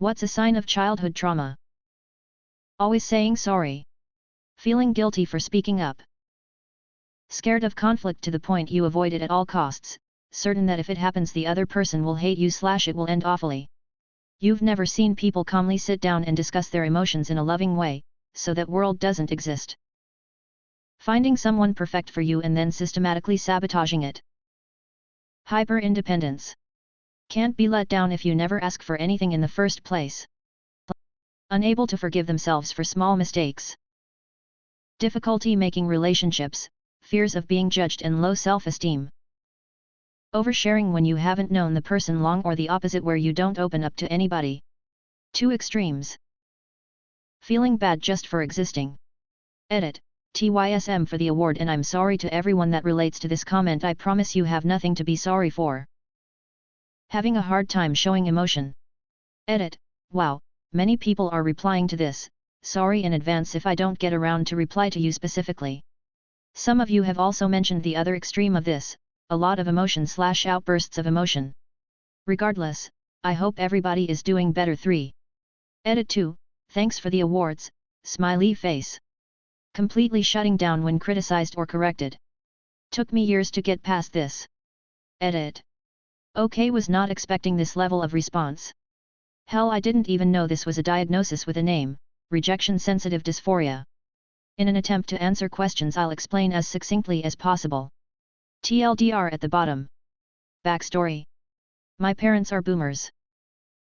What's a sign of childhood trauma? Always saying sorry. Feeling guilty for speaking up. Scared of conflict to the point you avoid it at all costs, certain that if it happens the other person will hate you/it will end awfully. You've never seen people calmly sit down and discuss their emotions in a loving way, so that world doesn't exist. Finding someone perfect for you and then systematically sabotaging it. Hyper-independence. Can't be let down if you never ask for anything in the first place. Unable to forgive themselves for small mistakes. Difficulty making relationships, fears of being judged and low self-esteem. Oversharing when you haven't known the person long, or the opposite where you don't open up to anybody. Two extremes. Feeling bad just for existing. Edit. TYSM for the award, and I'm sorry to everyone that relates to this comment. I promise you have nothing to be sorry for. Having a hard time showing emotion. Edit. Wow, many people are replying to this. Sorry in advance if I don't get around to reply to you specifically. Some of you have also mentioned the other extreme of this, a lot of emotion/outbursts of emotion. Regardless, I hope everybody is doing better. 3. Edit 2, thanks for the awards, smiley face. Completely shutting down when criticized or corrected. Took me years to get past this. Edit. Okay, was not expecting this level of response. Hell, I didn't even know this was a diagnosis with a name, rejection sensitive dysphoria. In an attempt to answer questions, I'll explain as succinctly as possible. TLDR at the bottom. Backstory. My parents are boomers.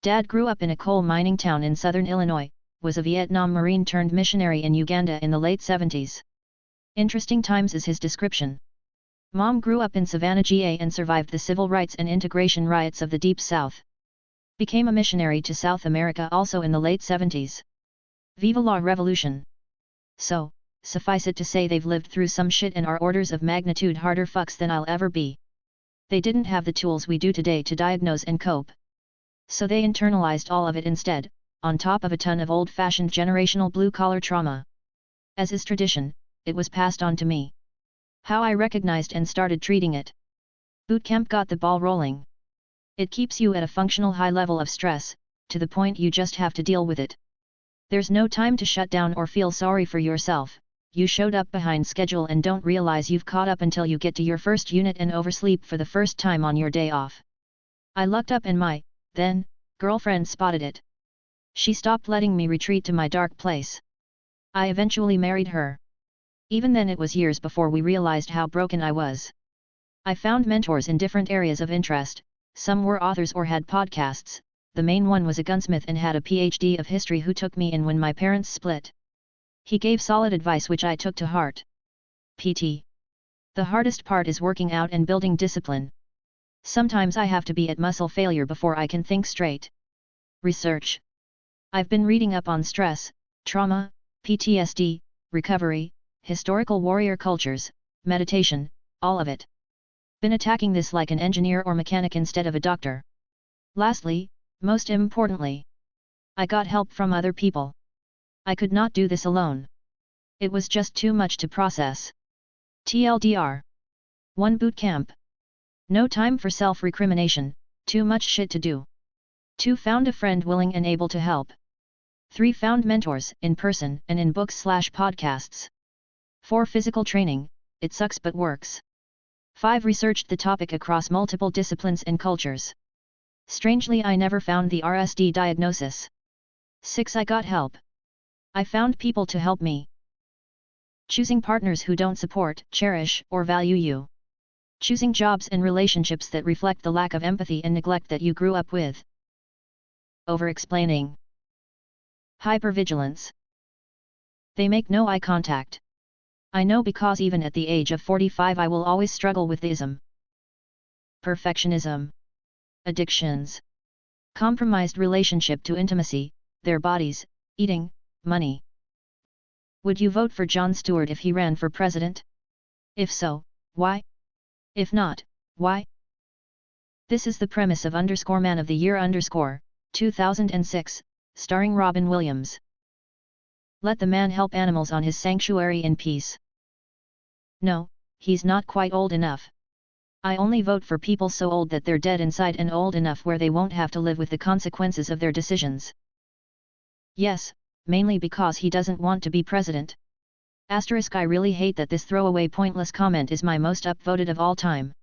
Dad grew up in a coal mining town in southern Illinois, was a Vietnam Marine turned missionary in Uganda in the late 70s. Interesting times is his description. Mom grew up in Savannah, GA and survived the civil rights and integration riots of the Deep South. Became a missionary to South America also in the late 70s. Viva la Revolution. So, suffice it to say they've lived through some shit and are orders of magnitude harder fucks than I'll ever be. They didn't have the tools we do today to diagnose and cope. So they internalized all of it instead, on top of a ton of old-fashioned generational blue-collar trauma. As is tradition, it was passed on to me. How I recognized and started treating it. Bootcamp got the ball rolling. It keeps you at a functional high level of stress, to the point you just have to deal with it. There's no time to shut down or feel sorry for yourself. You showed up behind schedule and don't realize you've caught up until you get to your first unit and oversleep for the first time on your day off. I lucked up and my, then, girlfriend spotted it. She stopped letting me retreat to my dark place. I eventually married her. Even then it was years before we realized how broken I was. I found mentors in different areas of interest, some were authors or had podcasts, the main one was a gunsmith and had a PhD of history who took me in when my parents split. He gave solid advice which I took to heart. PT. The hardest part is working out and building discipline. Sometimes I have to be at muscle failure before I can think straight. Research. I've been reading up on stress, trauma, PTSD, recovery, historical warrior cultures, meditation, all of it. Been attacking this like an engineer or mechanic instead of a doctor. Lastly, most importantly, I got help from other people. I could not do this alone. It was just too much to process. TLDR. 1. Bootcamp. No time for self-recrimination, too much shit to do. 2. Found a friend willing and able to help. 3. Found mentors, in person and in books/podcasts. 4. Physical training, it sucks but works. 5. Researched the topic across multiple disciplines and cultures. Strangely, I never found the RSD diagnosis. 6. I got help. I found people to help me. Choosing partners who don't support, cherish, or value you. Choosing jobs and relationships that reflect the lack of empathy and neglect that you grew up with. Over-explaining. Hypervigilance. They make no eye contact. I know because even at the age of 45 I will always struggle with the ism. Perfectionism. Addictions. Compromised relationship to intimacy, their bodies, eating, money. Would you vote for Jon Stewart if he ran for president? If so, why? If not, why? This is the premise of _Man of the Year _2006, starring Robin Williams. Let the man help animals on his sanctuary in peace. No, he's not quite old enough. I only vote for people so old that they're dead inside and old enough where they won't have to live with the consequences of their decisions. Yes, mainly because he doesn't want to be president. Asterisk I really hate that this throwaway pointless comment is my most upvoted of all time.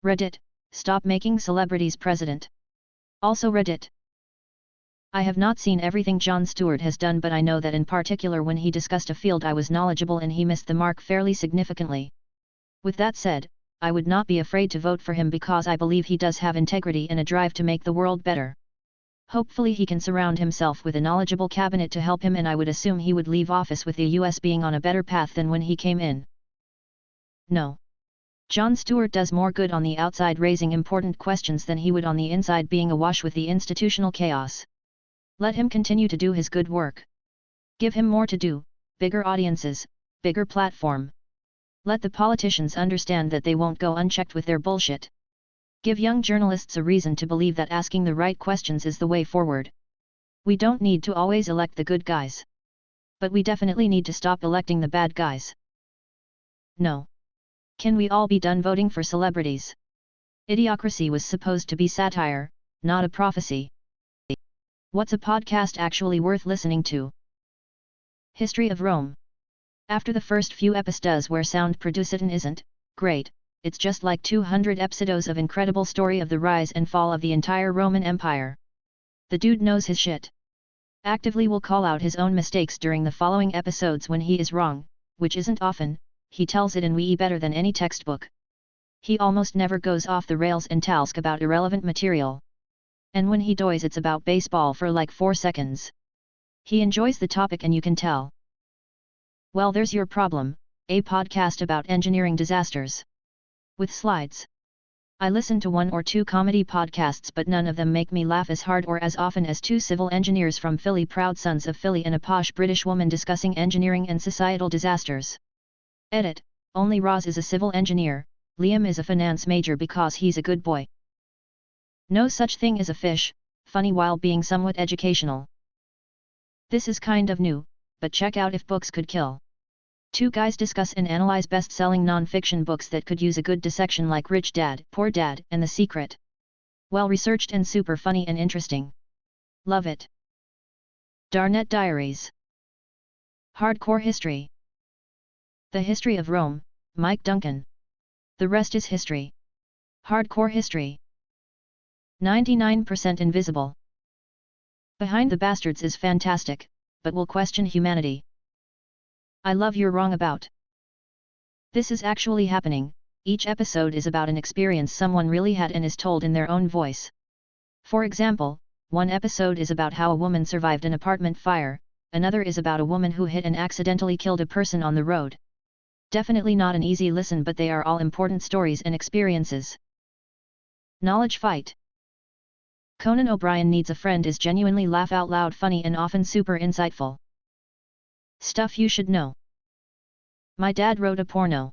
Reddit, stop making celebrities president. Also Reddit. I have not seen everything Jon Stewart has done, but I know that in particular when he discussed a field I was knowledgeable in he missed the mark fairly significantly. With that said, I would not be afraid to vote for him because I believe he does have integrity and a drive to make the world better. Hopefully he can surround himself with a knowledgeable cabinet to help him, and I would assume he would leave office with the US being on a better path than when he came in. No. Jon Stewart does more good on the outside raising important questions than he would on the inside being awash with the institutional chaos. Let him continue to do his good work. Give him more to do, bigger audiences, bigger platform. Let the politicians understand that they won't go unchecked with their bullshit. Give young journalists a reason to believe that asking the right questions is the way forward. We don't need to always elect the good guys. But we definitely need to stop electing the bad guys. No. Can we all be done voting for celebrities? Idiocracy was supposed to be satire, not a prophecy. What's a podcast actually worth listening to? History of Rome. After the first few episodes where sound producing isn't great, it's just like 200 episodes of incredible story of the rise and fall of the entire Roman Empire. The dude knows his shit. Actively will call out his own mistakes during the following episodes when he is wrong, which isn't often. He tells it in wee better than any textbook. He almost never goes off the rails and talks about irrelevant material. And when he does, it's about baseball for like 4 seconds. He enjoys the topic and you can tell. Well, there's your problem, a podcast about engineering disasters. With slides. I listen to 1 or 2 comedy podcasts, but none of them make me laugh as hard or as often as 2 civil engineers from Philly, proud sons of Philly, and a posh British woman discussing engineering and societal disasters. Edit, only Roz is a civil engineer, Liam is a finance major because he's a good boy. No such thing as a fish, funny while being somewhat educational. This is kind of new, but check out If Books Could Kill. 2 guys discuss and analyze best-selling non-fiction books that could use a good dissection like Rich Dad, Poor Dad, and The Secret. Well-researched and super funny and interesting. Love it. Darnet Diaries. Hardcore History. The History of Rome, Mike Duncan. The rest is history. Hardcore History. 99% Invisible. Behind the Bastards is fantastic, but will question humanity. I love You're Wrong About. This is actually happening. Each episode is about an experience someone really had and is told in their own voice. For example, one episode is about how a woman survived an apartment fire, another is about a woman who hit and accidentally killed a person on the road. Definitely not an easy listen, but they are all important stories and experiences. Knowledge Fight. Conan O'Brien Needs a Friend is genuinely laugh out loud funny and often super insightful. Stuff you should know. My dad wrote a porno.